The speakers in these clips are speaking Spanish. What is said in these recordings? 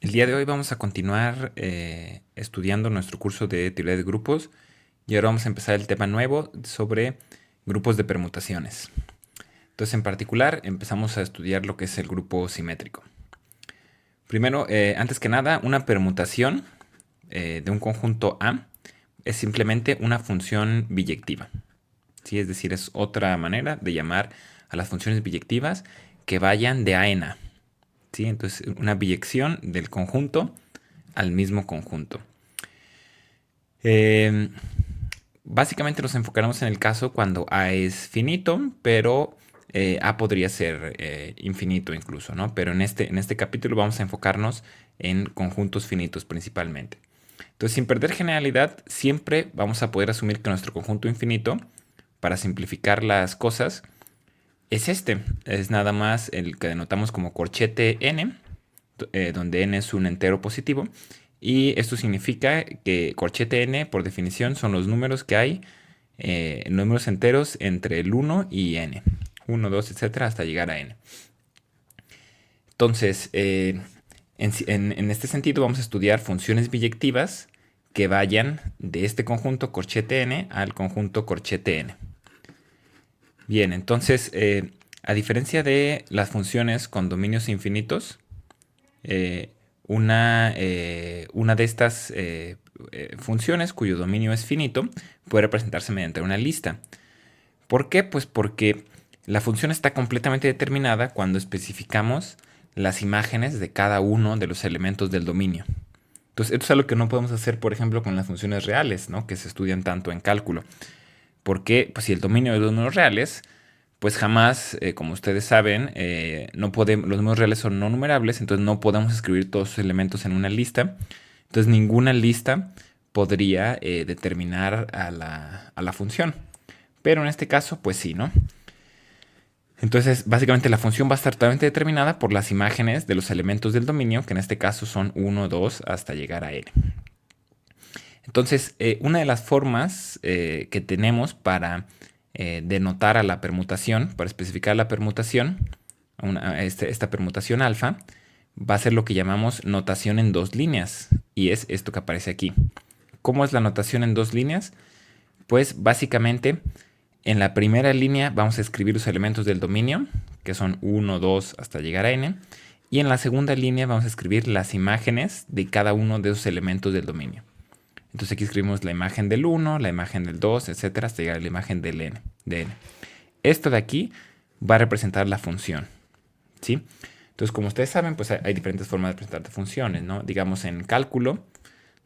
El día de hoy vamos a continuar estudiando nuestro curso de teoría de grupos y ahora vamos a empezar el tema nuevo sobre grupos de permutaciones. Entonces, en particular, empezamos a estudiar lo que es el grupo simétrico. Primero, antes que nada, una permutación de un conjunto A es simplemente una función biyectiva. ¿Sí? Es decir, es otra manera de llamar a las funciones biyectivas que vayan de A en A. ¿Sí? Entonces, una biyección del conjunto al mismo conjunto. Eh, Básicamente nos enfocaremos en el caso cuando A es finito, pero A podría ser infinito incluso, ¿no? Pero en este capítulo vamos a enfocarnos en conjuntos finitos principalmente. Entonces, sin perder generalidad, siempre vamos a poder asumir que nuestro conjunto infinito, para simplificar las cosas, es este. Es nada más el que denotamos como corchete n, donde n es un entero positivo. Y esto significa que corchete n, por definición, son los números que hay, números enteros entre el 1 y n. 1, 2, etcétera, hasta llegar a n. Entonces, en este sentido vamos a estudiar funciones biyectivas que vayan de este conjunto corchete n al conjunto corchete n. Bien, entonces, a diferencia de las funciones con dominios infinitos, eh, una de estas funciones cuyo dominio es finito puede representarse mediante una lista. ¿Por qué? Pues porque la función está completamente determinada cuando especificamos las imágenes de cada uno de los elementos del dominio. Entonces, esto es algo que no podemos hacer, por ejemplo, con las funciones reales, ¿no? Que se estudian tanto en cálculo. Porque, pues, si el dominio de los números reales, pues jamás, como ustedes saben, no podemos, los números reales son no numerables, entonces no podemos escribir todos sus elementos en una lista. Entonces ninguna lista podría determinar a la función. Pero en este caso, pues sí, ¿no? Entonces, básicamente la función va a estar totalmente determinada por las imágenes de los elementos del dominio, que en este caso son 1, 2, hasta llegar a n. Entonces, una de las formas que tenemos para denotar a la permutación, para especificar la permutación, esta permutación alfa, va a ser lo que llamamos notación en dos líneas, y es esto que aparece aquí. ¿Cómo es la notación en dos líneas? Pues básicamente en la primera línea vamos a escribir los elementos del dominio, que son 1, 2 hasta llegar a n, y en la segunda línea vamos a escribir las imágenes de cada uno de esos elementos del dominio. Entonces aquí escribimos la imagen del 1, la imagen del 2, etcétera, hasta llegar a la imagen del n, de n. Esto de aquí va a representar la función, ¿sí? Entonces, como ustedes saben, pues hay diferentes formas de representar funciones, ¿no? Digamos, en cálculo,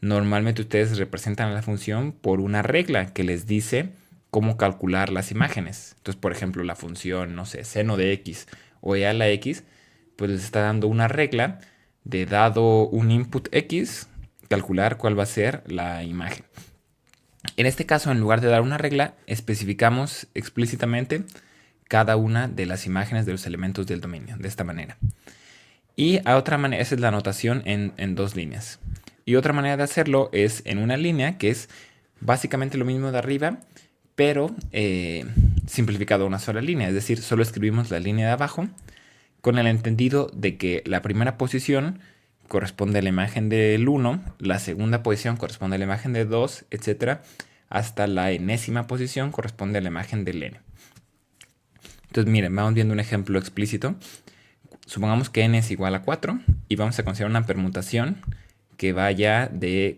normalmente ustedes representan a la función por una regla que les dice cómo calcular las imágenes. Entonces, por ejemplo, la función, no sé, seno de x o e a la x, pues les está dando una regla de dado un input x, calcular cuál va a ser la imagen. En este caso, en lugar de dar una regla, especificamos explícitamente cada una de las imágenes de los elementos del dominio, de esta manera. Y a otra manera, esa es la notación en dos líneas. Y otra manera de hacerlo es en una línea, que es básicamente lo mismo de arriba, pero simplificado a una sola línea. Es decir, solo escribimos la línea de abajo con el entendido de que la primera posición corresponde a la imagen del 1, la segunda posición corresponde a la imagen de 2, etc. Hasta la enésima posición corresponde a la imagen del n. Entonces, miren, vamos viendo un ejemplo explícito. Supongamos que n es igual a 4 y vamos a considerar una permutación que vaya de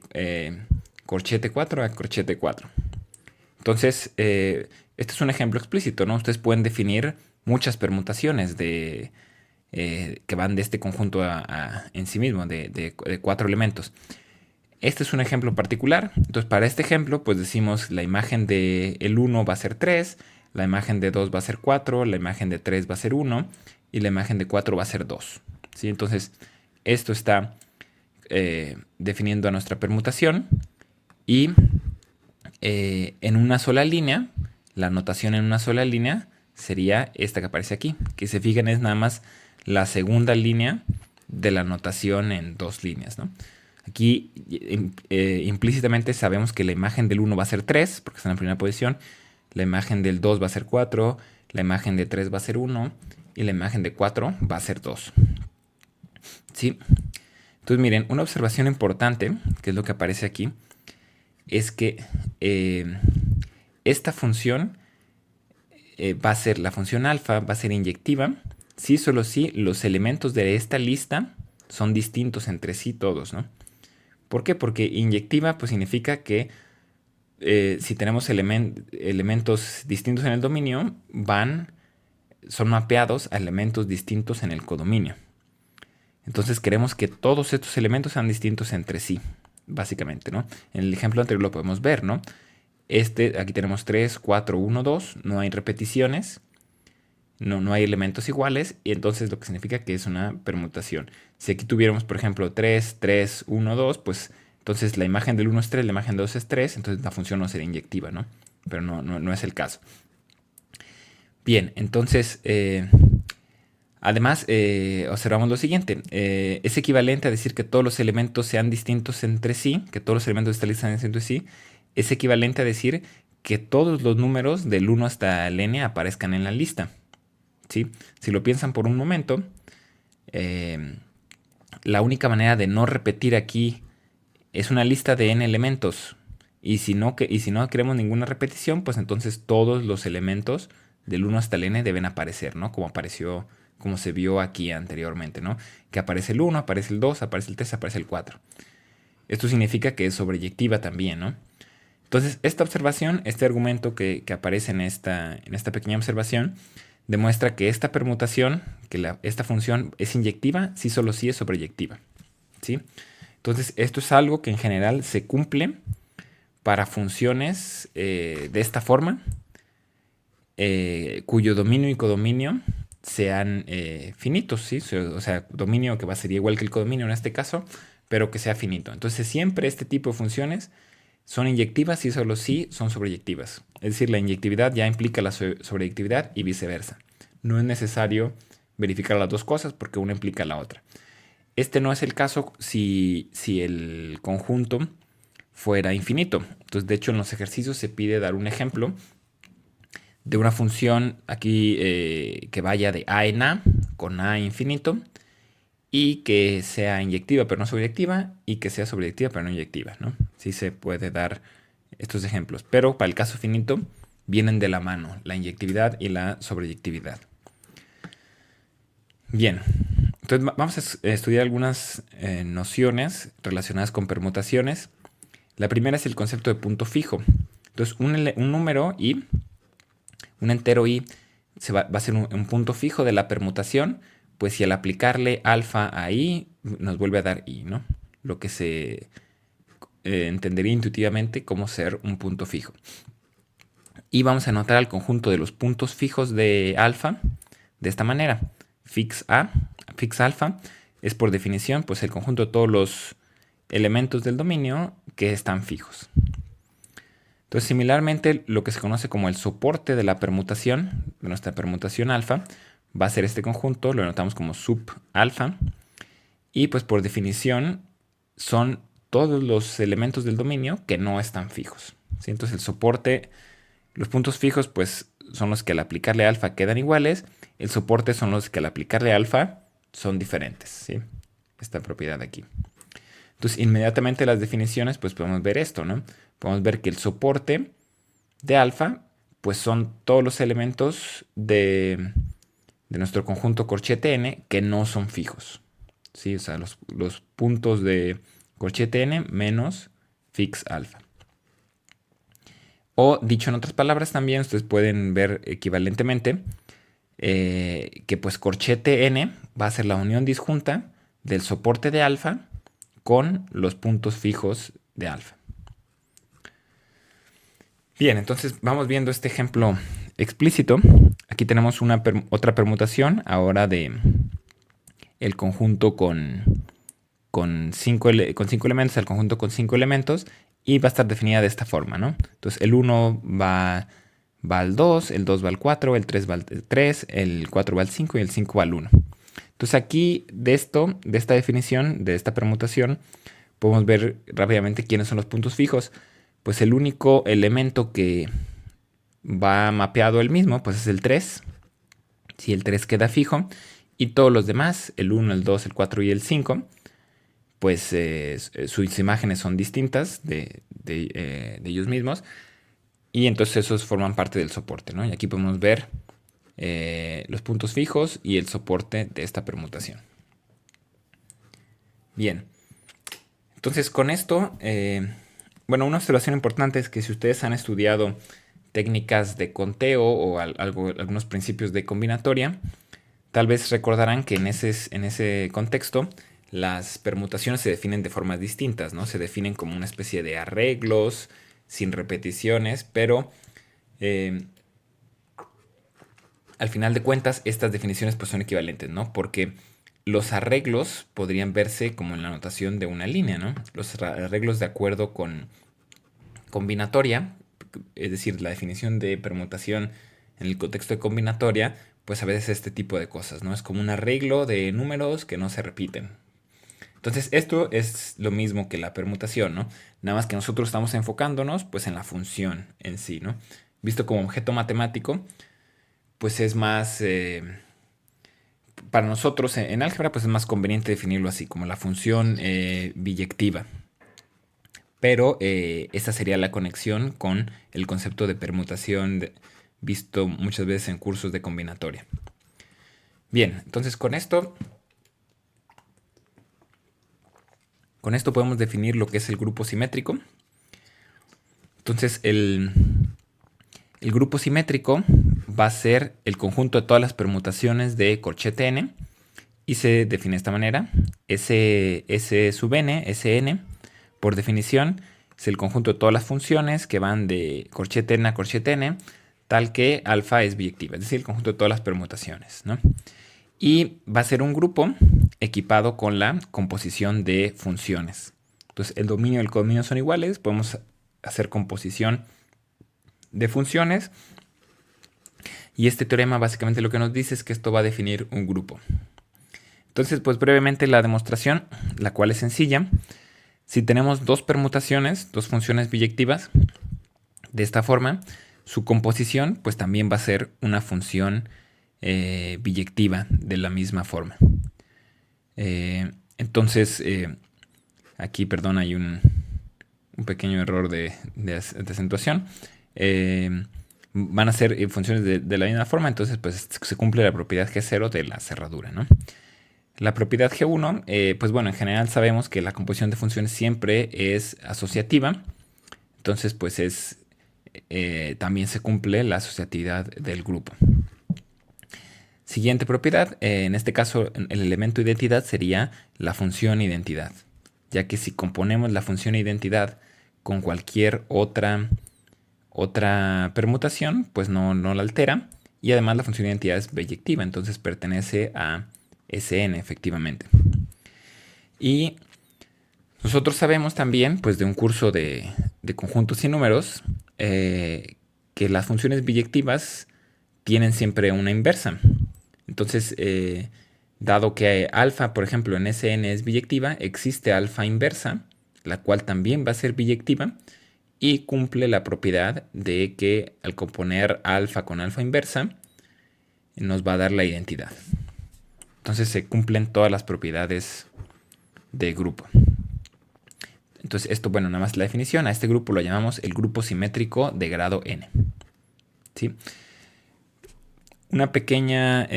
corchete 4 a corchete 4. Entonces, este es un ejemplo explícito, ¿no? Ustedes pueden definir muchas permutaciones que van de este conjunto en sí mismo, de 4 elementos. Este es un ejemplo particular. Entonces, para este ejemplo, pues decimos la imagen del 1 va a ser 3, la imagen de 2 va a ser 4, la imagen de 3 va a ser 1 y la imagen de 4 va a ser 2. ¿Sí? Entonces, esto está definiendo a nuestra permutación y en una sola línea, la notación en una sola línea sería esta que aparece aquí, que se fijan es nada más la segunda línea de la notación en dos líneas, ¿no? Aquí implícitamente sabemos que la imagen del 1 va a ser 3, porque está en la primera posición, la imagen del 2 va a ser 4, la imagen de 3 va a ser 1 y la imagen de 4 va a ser 2. ¿Sí? Entonces miren, una observación importante, que es lo que aparece aquí, es que esta función va a ser, la función alfa va a ser inyectiva si solo si los elementos de esta lista son distintos entre sí todos, ¿no? ¿Por qué? Porque inyectiva pues significa que si tenemos elementos distintos en el dominio, son mapeados a elementos distintos en el codominio. Entonces queremos que todos estos elementos sean distintos entre sí, básicamente, ¿no? En el ejemplo anterior lo podemos ver, ¿no? Aquí tenemos 3, 4, 1, 2, no hay repeticiones, no hay elementos iguales, y entonces lo que significa que es una permutación. Si aquí tuviéramos, por ejemplo, 3, 3, 1, 2, pues entonces la imagen del 1 es 3, la imagen del 2 es 3, entonces la función no sería inyectiva, ¿no? Pero no es el caso. Bien, entonces, además, observamos lo siguiente. Es equivalente a decir que todos los elementos sean distintos entre sí, que todos los elementos de esta lista sean distintos entre sí. Es equivalente a decir que todos los números del 1 hasta el n aparezcan en la lista. ¿Sí? Si lo piensan por un momento, la única manera de no repetir aquí es una lista de n elementos. Y si no queremos ninguna repetición, pues entonces todos los elementos del 1 hasta el n deben aparecer, ¿no? Como se vio aquí anteriormente, ¿no? Que aparece el 1, aparece el 2, aparece el 3, aparece el 4. Esto significa que es sobreyectiva también, ¿no? Entonces, esta observación, este argumento que aparece en esta pequeña observación, demuestra que esta permutación, esta función es inyectiva si solo si es sobreyectiva, ¿sí? Entonces, esto es algo que en general se cumple para funciones de esta forma, cuyo dominio y codominio sean finitos, ¿sí? O sea, dominio que sería igual que el codominio en este caso, pero que sea finito. Entonces, siempre este tipo de funciones son inyectivas y solo si son sobreyectivas. Es decir, la inyectividad ya implica la sobreyectividad y viceversa. No es necesario verificar las dos cosas porque una implica la otra. Este no es el caso si el conjunto fuera infinito. Entonces, de hecho, en los ejercicios se pide dar un ejemplo de una función aquí que vaya de a en a con a infinito y que sea inyectiva pero no sobreyectiva y que sea sobreyectiva pero no inyectiva, ¿no? Sí se puede dar estos ejemplos, pero para el caso finito vienen de la mano la inyectividad y la sobreyectividad. Bien, entonces vamos a estudiar algunas nociones relacionadas con permutaciones. La primera es el concepto de punto fijo. Entonces un número i, un entero i, va a ser un punto fijo de la permutación, pues si al aplicarle alfa a i nos vuelve a dar i, ¿no? Lo que se entendería intuitivamente como ser un punto fijo. Y vamos a anotar al conjunto de los puntos fijos de alfa de esta manera. Fix alfa es por definición pues el conjunto de todos los elementos del dominio que están fijos. Entonces, similarmente, lo que se conoce como el soporte de la permutación, de nuestra permutación alfa, va a ser este conjunto, lo anotamos como sub alfa, y pues por definición son todos los elementos del dominio que no están fijos, ¿sí? Entonces el soporte, los puntos fijos pues son los que al aplicarle alfa quedan iguales, el soporte son los que al aplicarle alfa son diferentes, ¿sí? Esta propiedad de aquí. Entonces inmediatamente las definiciones pues podemos ver esto, ¿no? Podemos ver que el soporte de alfa pues son todos los elementos de nuestro conjunto corchete n que no son fijos, ¿sí? O sea, los puntos de corchete n menos fix alfa. O dicho en otras palabras también, ustedes pueden ver equivalentemente que pues corchete n va a ser la unión disjunta del soporte de alfa con los puntos fijos de alfa. Bien, entonces vamos viendo este ejemplo explícito. Aquí tenemos otra permutación ahora de el conjunto con cinco elementos, el conjunto con 5 elementos, y va a estar definida de esta forma, ¿no? Entonces el 1 va al 2, el 2 va al 4, el 3 va al 3, el 4 va al 5 y el 5 va al 1. Entonces aquí de esta definición, de esta permutación, podemos ver rápidamente quiénes son los puntos fijos. Pues el único elemento que va mapeado el mismo, pues es el 3. Si el 3 queda fijo, y todos los demás, el 1, el 2, el 4 y el 5, pues sus imágenes son distintas de ellos mismos, y entonces esos forman parte del soporte, ¿no? Y aquí podemos ver los puntos fijos y el soporte de esta permutación. Bien, entonces con esto, bueno, una observación importante es que si ustedes han estudiado técnicas de conteo o algunos principios de combinatoria, tal vez recordarán que en ese contexto las permutaciones se definen de formas distintas, ¿no? Se definen como una especie de arreglos sin repeticiones, pero al final de cuentas estas definiciones pues son equivalentes, ¿no? Porque los arreglos podrían verse como en la notación de una línea, ¿no? Los arreglos de acuerdo con combinatoria, es decir, la definición de permutación en el contexto de combinatoria, pues a veces este tipo de cosas, ¿no? Es como un arreglo de números que no se repiten. Entonces, esto es lo mismo que la permutación, ¿no? Nada más que nosotros estamos enfocándonos, pues, en la función en sí, ¿no? Visto como objeto matemático, pues es más, para nosotros en álgebra, pues es más conveniente definirlo así, como la función biyectiva. Pero esta sería la conexión con el concepto de permutación visto muchas veces en cursos de combinatoria. Bien, entonces con esto podemos definir lo que es el grupo simétrico. Entonces el grupo simétrico va a ser el conjunto de todas las permutaciones de corchete n y se define de esta manera. S sub n, Sn, por definición, es el conjunto de todas las funciones que van de corchete n a corchete n, tal que alfa es biyectiva, es decir, el conjunto de todas las permutaciones, ¿no? Y va a ser un grupo equipado con la composición de funciones. Entonces, el dominio y el codominio son iguales, podemos hacer composición de funciones. Y este teorema básicamente lo que nos dice es que esto va a definir un grupo. Entonces, pues brevemente la demostración, la cual es sencilla. Si tenemos dos permutaciones, dos funciones biyectivas, de esta forma, su composición pues también va a ser una función biyectiva de la misma forma. Entonces, aquí, perdón, hay un pequeño error de acentuación. Van a ser funciones de la misma forma, entonces pues se cumple la propiedad G0 de la cerradura, ¿no? La propiedad G1, pues bueno, en general sabemos que la composición de funciones siempre es asociativa, entonces pues también se cumple la asociatividad del grupo. Siguiente propiedad, en este caso el elemento identidad sería la función identidad, ya que si componemos la función identidad con cualquier otra permutación, pues no la altera, y además la función identidad es biyectiva, entonces pertenece a Sn efectivamente. Y nosotros sabemos también, pues de un curso de conjuntos y números, que las funciones biyectivas tienen siempre una inversa. Entonces, dado que alfa, por ejemplo, en Sn es biyectiva, existe alfa inversa, la cual también va a ser biyectiva y cumple la propiedad de que al componer alfa con alfa inversa nos va a dar la identidad. Entonces se cumplen todas las propiedades de grupo. Entonces esto, bueno, nada más la definición. A este grupo lo llamamos el grupo simétrico de grado n. ¿Sí? Una pequeña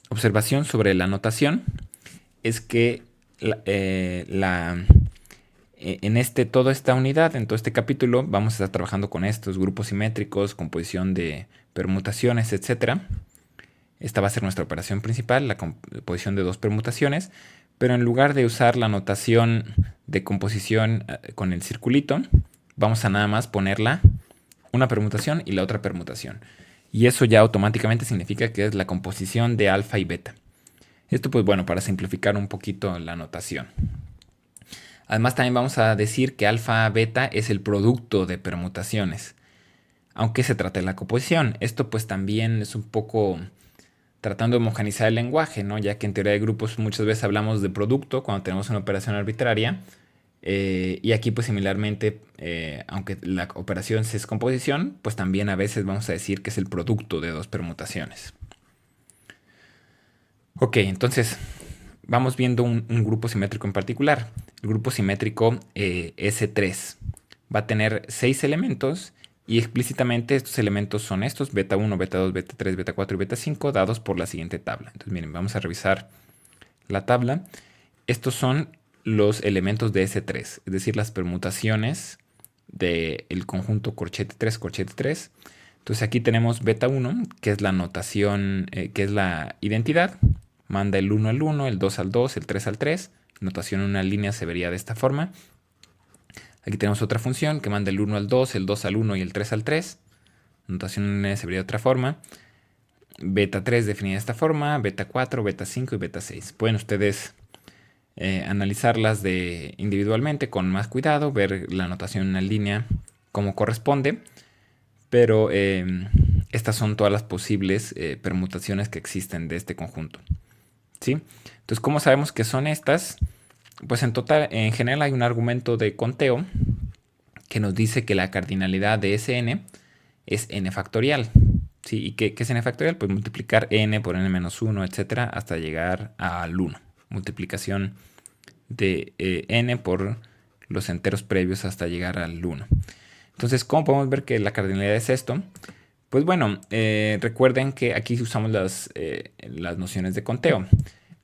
observación sobre la notación es que toda esta unidad, en todo este capítulo, vamos a estar trabajando con estos grupos simétricos, composición de permutaciones, etc. Esta va a ser nuestra operación principal, la composición de dos permutaciones, pero en lugar de usar la notación de composición con el circulito, vamos a nada más ponerla una permutación y la otra permutación. Y eso ya automáticamente significa que es la composición de alfa y beta. Esto pues bueno, para simplificar un poquito la notación. Además también vamos a decir que alfa beta es el producto de permutaciones, aunque se trate de la composición. Esto pues también es un poco tratando de homogeneizar el lenguaje, ¿no? Ya que en teoría de grupos muchas veces hablamos de producto cuando tenemos una operación arbitraria. Y aquí pues similarmente, aunque la operación es composición, pues también a veces vamos a decir que es el producto de dos permutaciones. Ok, entonces vamos viendo un grupo simétrico en particular. El grupo simétrico S3 va a tener 6 elementos y explícitamente estos elementos son estos, beta 1, beta 2, beta 3, beta 4 y beta 5, dados por la siguiente tabla. Entonces miren, vamos a revisar la tabla. Estos son los elementos de S3, es decir, las permutaciones del conjunto corchete 3, corchete 3. Entonces aquí tenemos beta 1, que es la notación, que es la identidad. Manda el 1 al 1, el 2 al 2, el 3 al 3. Notación en una línea se vería de esta forma. Aquí tenemos otra función que manda el 1 al 2, el 2 al 1 y el 3 al 3. Notación en una línea se vería de otra forma. Beta 3 definida de esta forma, beta 4, beta 5 y beta 6. Pueden ustedes analizarlas individualmente con más cuidado, ver la notación en una línea como corresponde. Pero estas son todas las posibles permutaciones que existen de este conjunto, ¿sí? Entonces, ¿cómo sabemos que son estas? Pues en general hay un argumento de conteo que nos dice que la cardinalidad de Sn es n factorial, ¿sí? ¿Y qué es n factorial? Pues multiplicar n por n menos 1, etcétera, hasta llegar al 1. Multiplicación de n por los enteros previos hasta llegar al 1. Entonces, ¿cómo podemos ver que la cardinalidad es esto? Pues bueno, recuerden que aquí usamos las nociones de conteo.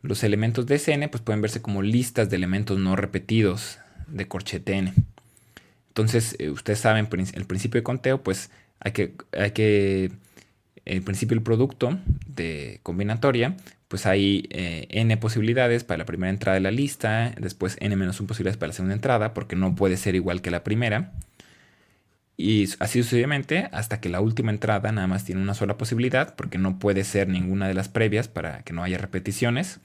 Los elementos de Sn pues pueden verse como listas de elementos no repetidos de corchete n. Entonces, ustedes saben, el principio de conteo, pues el principio del producto de combinatoria, pues hay n posibilidades para la primera entrada de la lista, después n-1 posibilidades para la segunda entrada, porque no puede ser igual que la primera. Y así sucesivamente hasta que la última entrada nada más tiene una sola posibilidad, porque no puede ser ninguna de las previas para que no haya repeticiones.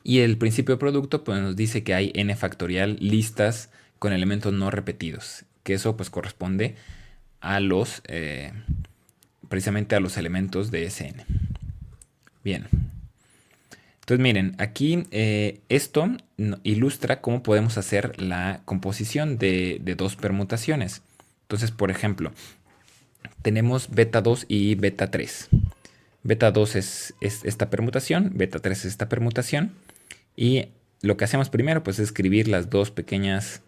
Y el principio de producto pues nos dice que hay n factorial listas con elementos no repetidos, que eso pues corresponde a precisamente a los elementos de Sn. Bien. Entonces miren, aquí esto ilustra cómo podemos hacer la composición de dos permutaciones. Entonces, por ejemplo, tenemos beta 2 y beta 3. Beta 2 es esta permutación, beta 3 es esta permutación. Y lo que hacemos primero pues, es escribir las dos pequeñas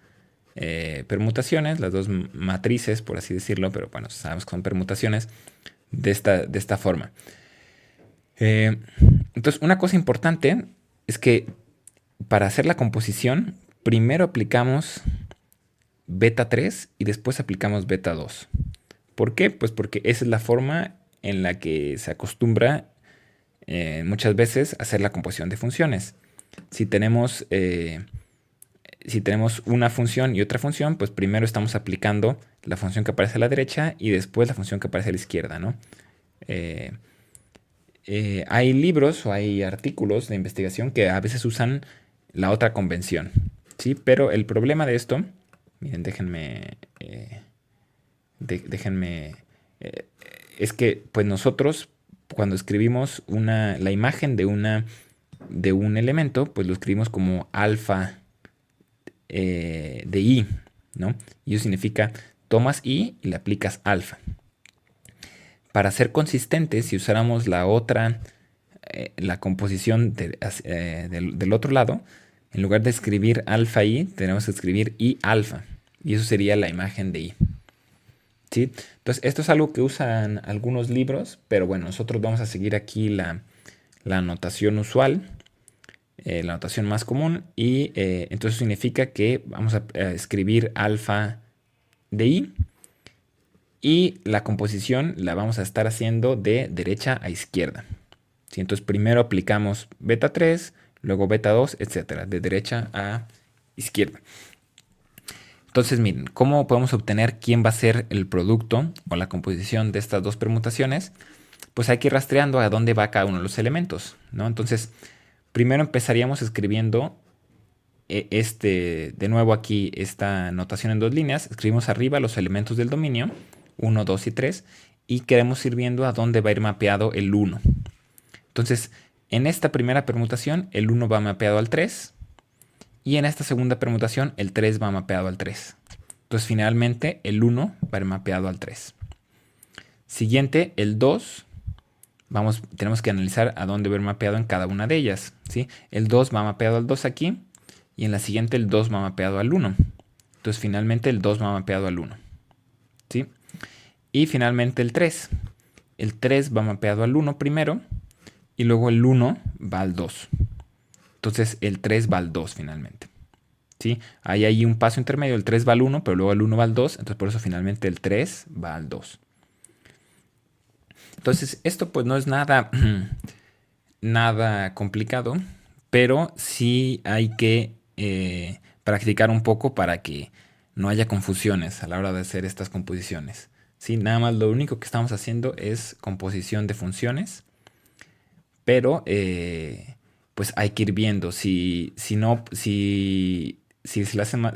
permutaciones, las dos matrices, por así decirlo, pero bueno, sabemos que son permutaciones de esta forma. Entonces, una cosa importante es que para hacer la composición, primero aplicamos beta 3 y después aplicamos beta 2. ¿Por qué? Pues porque esa es la forma en la que se acostumbra muchas veces a hacer la composición de funciones. Si tenemos una función y otra función, pues primero estamos aplicando la función que aparece a la derecha y después la función que aparece a la izquierda, ¿no? Hay libros o hay artículos de investigación que a veces usan la otra convención, ¿sí? Pero el problema de esto, miren, es que pues nosotros cuando escribimos la imagen de un elemento, pues lo escribimos como alfa de i, ¿no? Y eso significa tomas i y le aplicas alfa. Para ser consistentes, si usáramos la composición del otro lado, en lugar de escribir alfa i, tenemos que escribir i alfa. Y eso sería la imagen de i. ¿Sí? Entonces, esto es algo que usan algunos libros, pero bueno, nosotros vamos a seguir aquí la notación usual, la notación más común, y entonces significa que vamos a escribir alfa de i, y la composición la vamos a estar haciendo de derecha a izquierda. ¿Sí? Entonces primero aplicamos beta 3, luego beta 2, etcétera, de derecha a izquierda. Entonces miren, ¿cómo podemos obtener quién va a ser el producto o la composición de estas dos permutaciones? Pues hay que ir rastreando a dónde va cada uno de los elementos, ¿no? Entonces primero empezaríamos escribiendo de nuevo aquí esta notación en dos líneas. Escribimos arriba los elementos del dominio 1, 2 y 3 y queremos ir viendo a dónde va a ir mapeado el 1. Entonces, en esta primera permutación el 1 va mapeado al 3 y en esta segunda permutación el 3 va mapeado al 3. Entonces, finalmente el 1 va a ir mapeado al 3. Siguiente, el 2, tenemos que analizar a dónde va a ir mapeado en cada una de ellas. ¿sí? El 2 va mapeado al 2 aquí y en la siguiente el 2 va mapeado al 1. Entonces finalmente el 2 va mapeado al 1, ¿sí? Y finalmente el 3. El 3 va mapeado al 1 primero y luego el 1 va al 2. Entonces el 3 va al 2 finalmente, ¿sí? Hay ahí un paso intermedio, el 3 va al 1, pero luego el 1 va al 2, entonces por eso finalmente el 3 va al 2. Entonces esto pues no es nada, nada complicado, pero sí hay que practicar un poco para que no haya confusiones a la hora de hacer estas composiciones. ¿Sí? Nada más lo único que estamos haciendo es composición de funciones, pero pues hay que ir viendo. Si no, si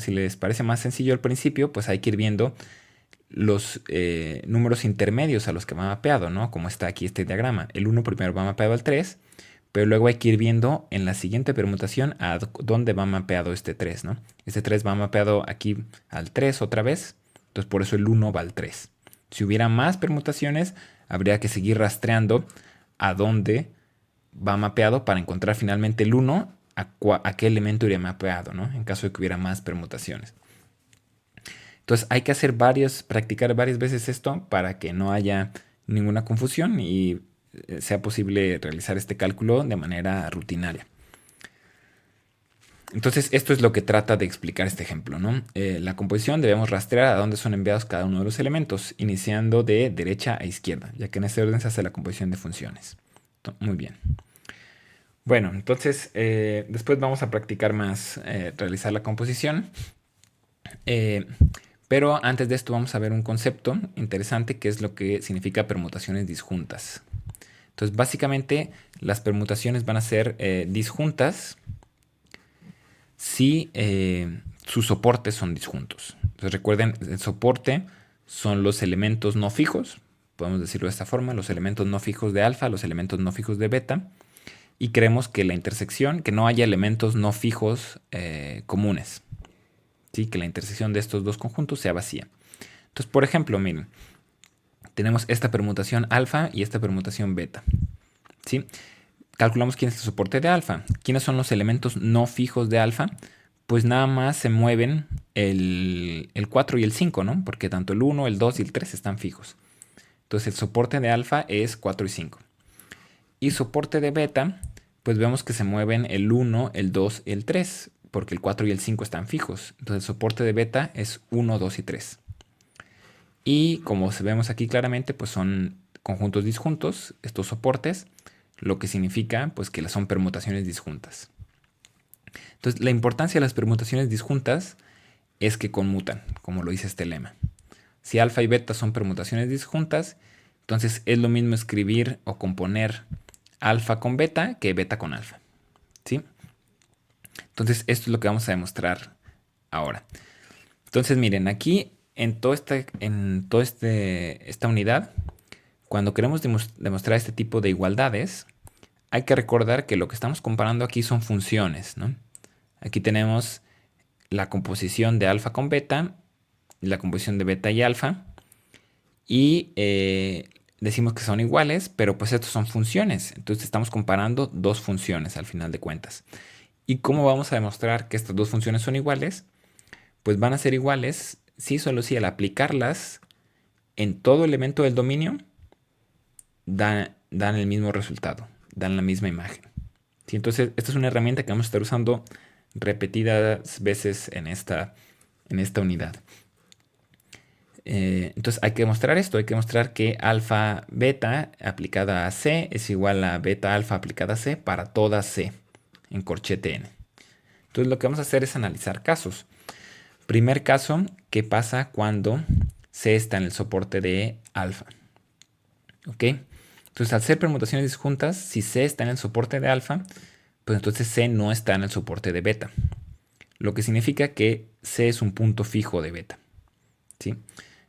les parece más sencillo al principio, pues hay que ir viendo los números intermedios a los que va mapeado, ¿no? Como está aquí este diagrama. El 1 primero va mapeado al 3, pero luego hay que ir viendo en la siguiente permutación a dónde va mapeado este 3, ¿no? Este 3 va mapeado aquí al 3 otra vez, entonces por eso el 1 va al 3. Si hubiera más permutaciones, habría que seguir rastreando a dónde va mapeado para encontrar finalmente el 1 a qué elemento iría mapeado, ¿no? En caso de que hubiera más permutaciones. Entonces hay que hacer practicar varias veces esto para que no haya ninguna confusión y sea posible realizar este cálculo de manera rutinaria. Entonces esto es lo que trata de explicar este ejemplo, ¿no? La composición debemos rastrear a dónde son enviados cada uno de los elementos, iniciando de derecha a izquierda, ya que en este orden se hace la composición de funciones. Muy bien. Bueno, entonces después vamos a practicar más realizar la composición. Pero antes de esto vamos a ver un concepto interesante que es lo que significa permutaciones disjuntas. Entonces básicamente las permutaciones van a ser disjuntas si sus soportes son disjuntos. Entonces recuerden, el soporte son los elementos no fijos, podemos decirlo de esta forma, los elementos no fijos de alfa, los elementos no fijos de beta, y queremos que la intersección, que no haya elementos no fijos comunes, ¿sí? Que la intersección de estos dos conjuntos sea vacía. Entonces, por ejemplo, miren, tenemos esta permutación alfa y esta permutación beta, ¿sí? Calculamos quién es el soporte de alfa. ¿Quiénes son los elementos no fijos de alfa? Pues nada más se mueven el 4 y el 5, ¿no? Porque tanto el 1, el 2 y el 3 están fijos. Entonces el soporte de alfa es 4 y 5. Y soporte de beta, pues vemos que se mueven el 1, el 2 y el 3, porque el 4 y el 5 están fijos. Entonces el soporte de beta es 1, 2 y 3. Y como vemos aquí claramente, pues son conjuntos disjuntos, estos soportes, lo que significa pues que son permutaciones disjuntas. Entonces, la importancia de las permutaciones disjuntas es que conmutan, como lo dice este lema. Si alfa y beta son permutaciones disjuntas, entonces es lo mismo escribir o componer alfa con beta que beta con alfa, ¿sí? Entonces, esto es lo que vamos a demostrar ahora. Entonces, miren, aquí en esta unidad, cuando queremos demostrar este tipo de igualdades, hay que recordar que lo que estamos comparando aquí son funciones, ¿no? Aquí tenemos la composición de alfa con beta, la composición de beta y alfa, y decimos que son iguales, pero pues estos son funciones. Entonces estamos comparando dos funciones al final de cuentas. ¿Y cómo vamos a demostrar que estas dos funciones son iguales? Pues van a ser iguales si solo si al aplicarlas en todo elemento del dominio dan el mismo resultado, dan la misma imagen. ¿Sí? Entonces, esta es una herramienta que vamos a estar usando repetidas veces en esta unidad. Entonces, hay que demostrar esto, hay que mostrar que alfa beta aplicada a C es igual a beta alfa aplicada a C para toda C en corchete N. Entonces, lo que vamos a hacer es analizar casos. Primer caso, ¿qué pasa cuando C está en el soporte de alfa? ¿Ok? Entonces, al ser permutaciones disjuntas, si C está en el soporte de alfa, pues entonces C no está en el soporte de beta. Lo que significa que C es un punto fijo de beta, ¿sí?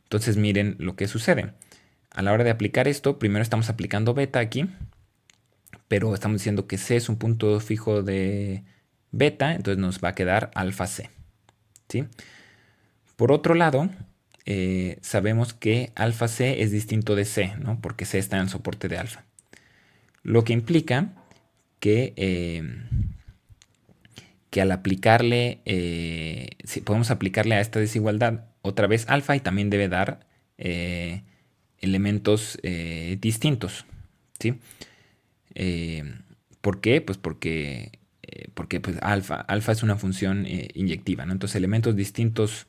Entonces, miren lo que sucede. A la hora de aplicar esto, primero estamos aplicando beta aquí, pero estamos diciendo que C es un punto fijo de beta, entonces nos va a quedar alfa C, ¿sí? Por otro lado, sabemos que alfa C es distinto de C, ¿no? Porque C está en el soporte de alfa. Lo que implica que que al aplicarle, podemos aplicarle a esta desigualdad otra vez alfa y también debe dar elementos distintos, ¿sí? ¿Por qué? Pues porque pues, alfa es una función inyectiva, ¿no? Entonces elementos distintos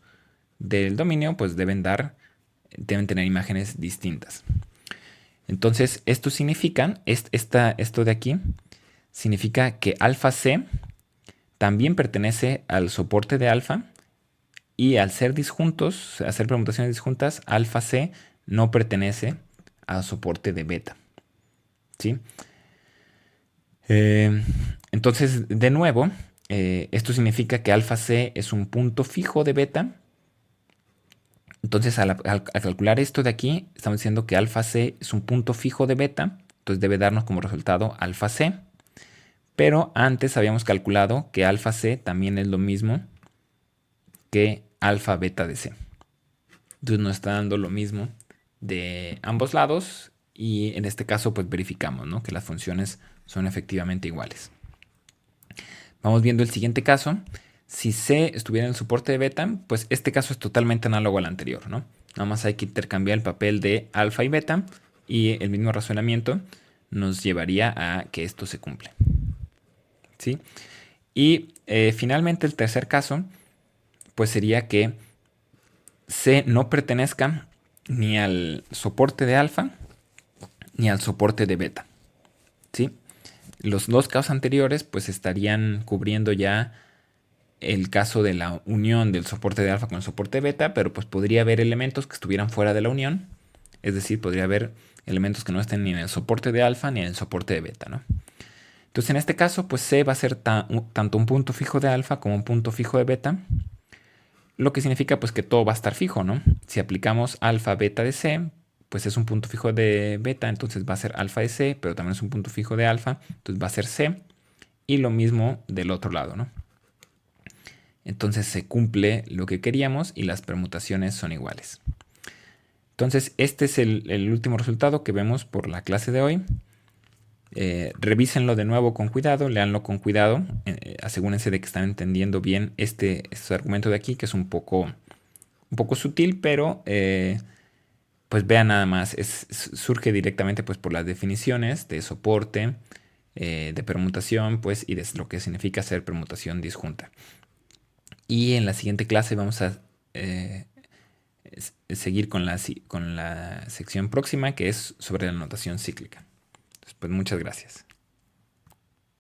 del dominio pues deben tener imágenes distintas. Entonces esto significa, esto de aquí, significa que alfa c también pertenece al soporte de alfa y al ser disjuntos, hacer permutaciones disjuntas, alfa c no pertenece al soporte de beta, ¿sí? Entonces, de nuevo, esto significa que alfa c es un punto fijo de beta. Entonces, al calcular esto de aquí, estamos diciendo que alfa c es un punto fijo de beta. Entonces, debe darnos como resultado alfa c. Pero antes habíamos calculado que alfa c también es lo mismo que alfa beta de c. Entonces, nos está dando lo mismo de ambos lados. Y en este caso, pues verificamos, ¿no?, que las funciones son efectivamente iguales. Vamos viendo el siguiente caso. Si C estuviera en el soporte de beta, pues este caso es totalmente análogo al anterior, ¿no? Nada más hay que intercambiar el papel de alfa y beta y el mismo razonamiento nos llevaría a que esto se cumple, ¿sí? Y finalmente el tercer caso, pues sería que C no pertenezca ni al soporte de alfa ni al soporte de beta, ¿sí? Los dos casos anteriores pues estarían cubriendo ya el caso de la unión del soporte de alfa con el soporte beta, pero pues podría haber elementos que estuvieran fuera de la unión, es decir, podría haber elementos que no estén ni en el soporte de alfa ni en el soporte de beta, ¿no? Entonces en este caso pues C va a ser tanto un punto fijo de alfa como un punto fijo de beta, lo que significa pues que todo va a estar fijo, ¿no? Si aplicamos alfa beta de C, pues es un punto fijo de beta, entonces va a ser alfa de C, pero también es un punto fijo de alfa, entonces va a ser C, y lo mismo del otro lado, ¿no? Entonces se cumple lo que queríamos y las permutaciones son iguales. Entonces este es el último resultado que vemos por la clase de hoy. Revísenlo de nuevo con cuidado, léanlo con cuidado, asegúrense de que están entendiendo bien este argumento de aquí, que es un poco sutil, pero pues vean nada más, surge directamente pues por las definiciones de soporte, de permutación, pues, y de lo que significa hacer permutación disjunta. Y en la siguiente clase vamos a seguir con la sección próxima, que es sobre la notación cíclica. Entonces, pues muchas gracias.